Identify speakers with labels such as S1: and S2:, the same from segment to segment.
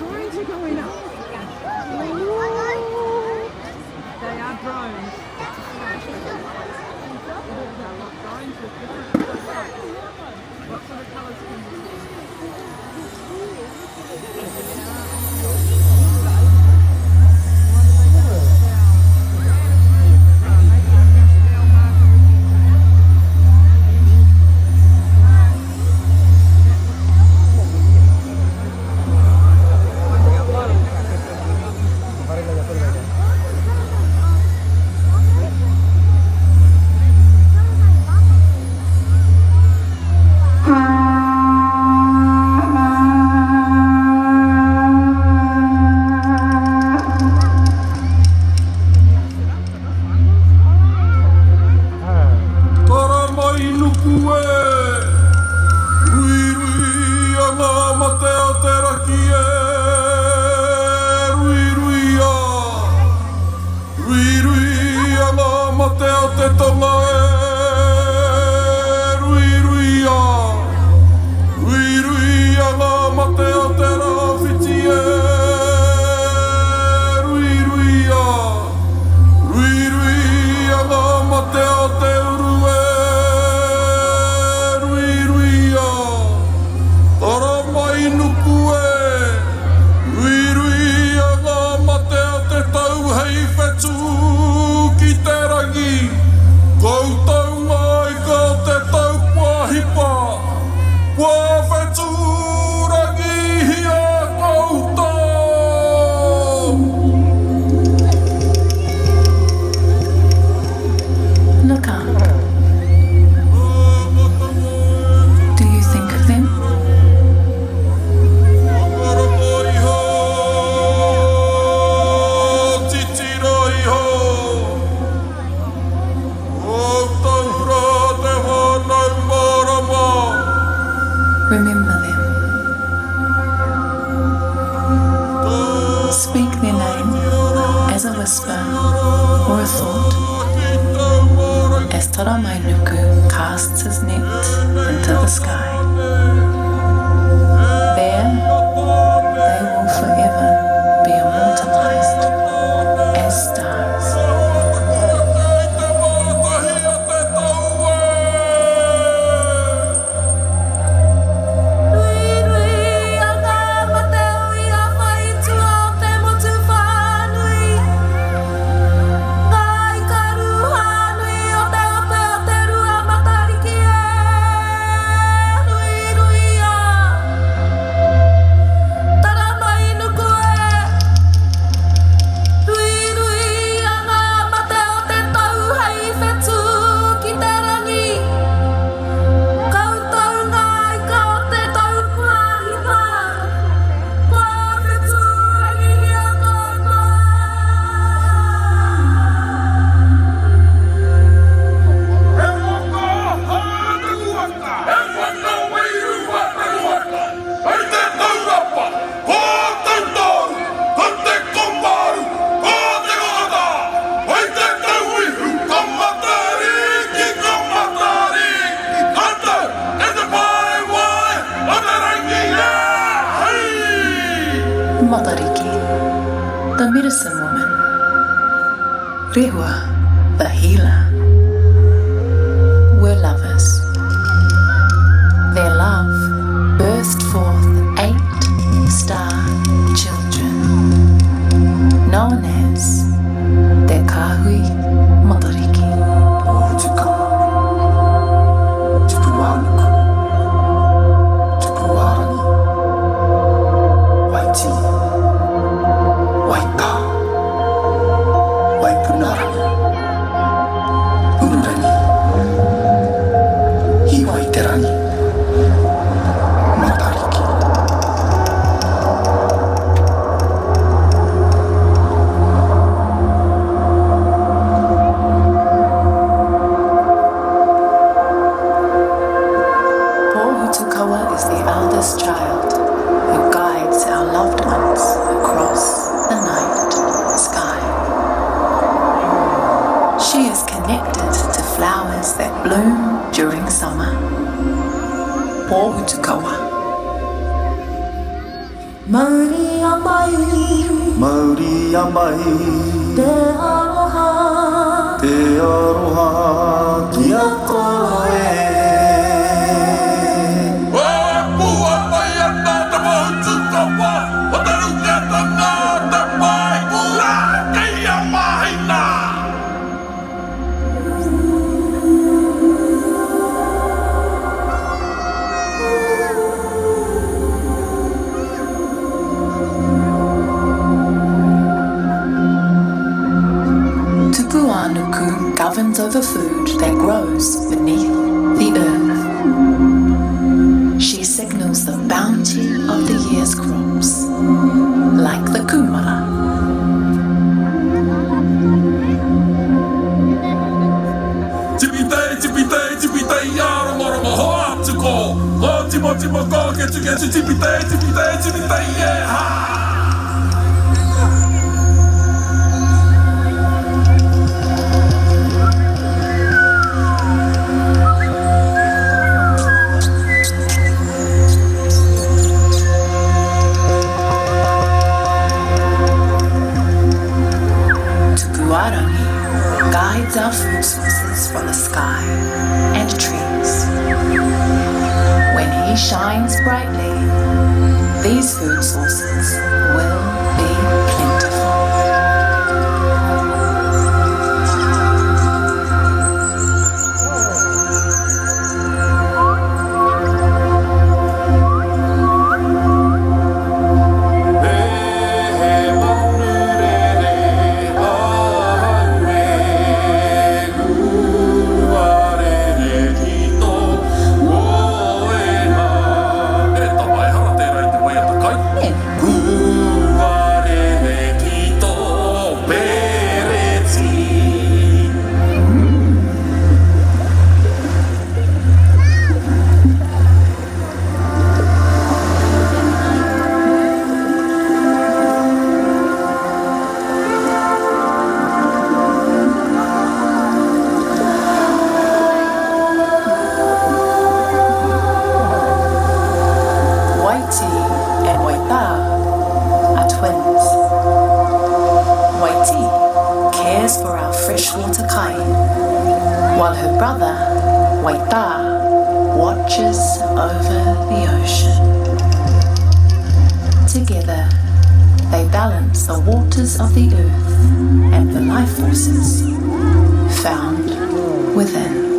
S1: drones are going up. They are drones. Drones with different colours. What sort of colours can you see?
S2: Look up. Do you think of them? Remember them. Speak their name as a whisper or a thought, as Taramainuku casts his net into the sky. There, they will forever be immortalized as stars. Matariki, the medicine woman. Rotorua, the healer, were lovers. Their love burst forth 8 star children, known as the Kahui Matariki. Is the eldest child who guides our loved ones across the night sky. She is connected to flowers that bloom during summer. Pōhutukawa. Mauri amai,
S3: Mauri amai,
S2: te aroha,
S3: te aroha ki a koe.
S4: Pua mai ana te mautu kawa, o te ruketa ngā te pai kura kei a mahina.
S2: Tupuanuku governs over food that grows beneath the earth. She signals the bounty of the year's crops, like the kumara.
S4: Tipitei, tipitei, tipitei, aro moromo ho atu ko. Ho timo timo ko, ketu ketu, tipitei, tipitei, tipitei, ha!
S2: Tupuarangi guides our food sources from the sky and trees. When he shines brightly, these food sources will be plentiful. Freshwater kai, while her brother, Waita, watches over the ocean. Together, they balance the waters of the earth and the life forces found within.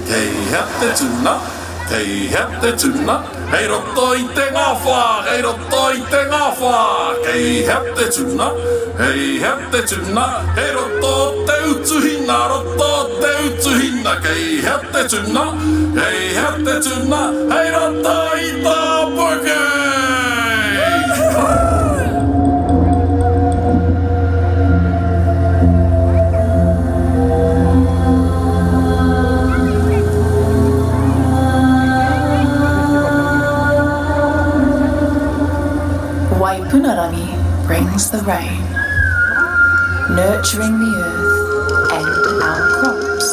S4: Kei hea te tuna, kei hea te tuna, hei roto i te ngawha, hei roto i te ngawha. Kei hea te tuna, hei hea te tuna, hei roto te utuhina, roto te utuhina. Kei hea te tuna, hei hea te tuna, hei roto i tā puke.
S2: Waipunarangi brings the rain, nurturing the earth and our crops.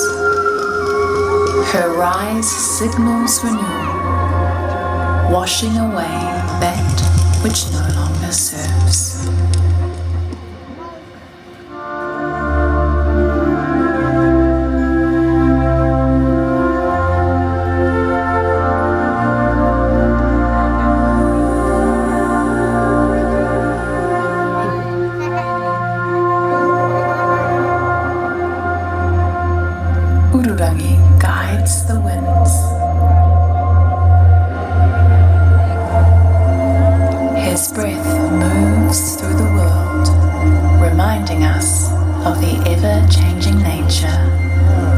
S2: Her rise signals renewal, washing away that which no longer serves. Ururangi guides the winds. His breath moves through the world, reminding us of the ever-changing nature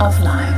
S2: of life.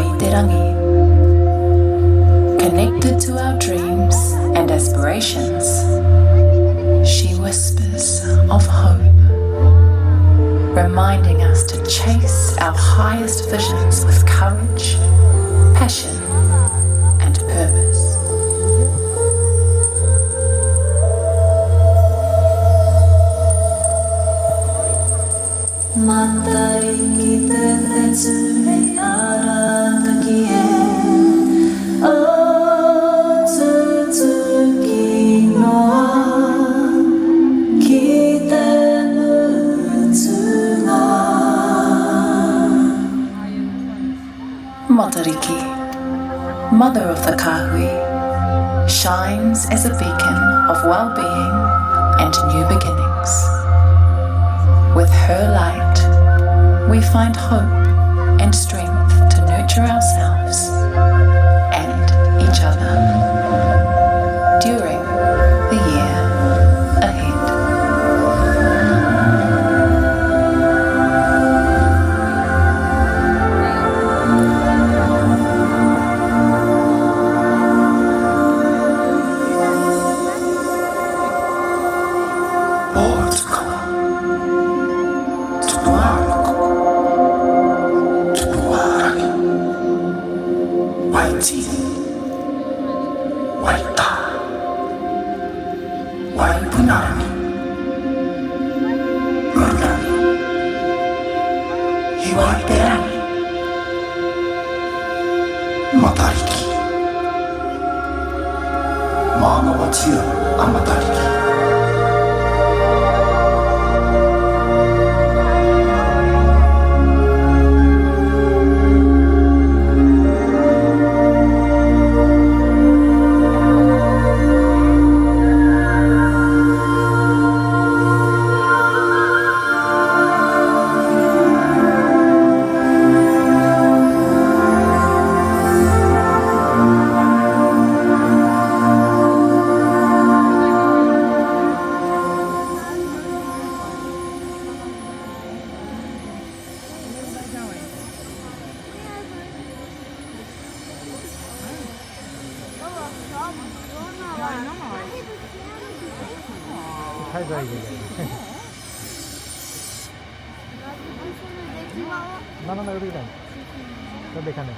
S2: Waiterangi. Connected to our dreams and aspirations, she whispers of hope, reminding us to chase our highest visions with courage, passion, and purpose. Matariki te tsuri arataki e Otsutsuki noa ki te mutsuga. Matariki, mother of the kahui, shines as a beacon of well-being and new beginnings. With her light, we find hope and strength to nurture ourselves and each other during the year ahead.
S3: Matariki. Mana wa tia a Matariki.
S5: না না ওদিকে দেন এখানে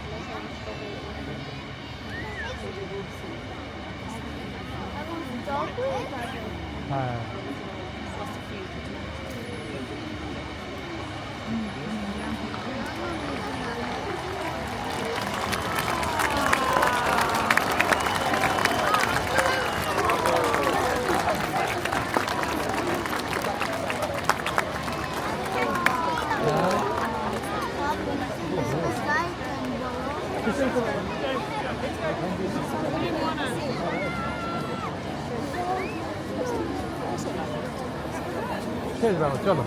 S5: হ্যাঁ শেষ বাবা চলো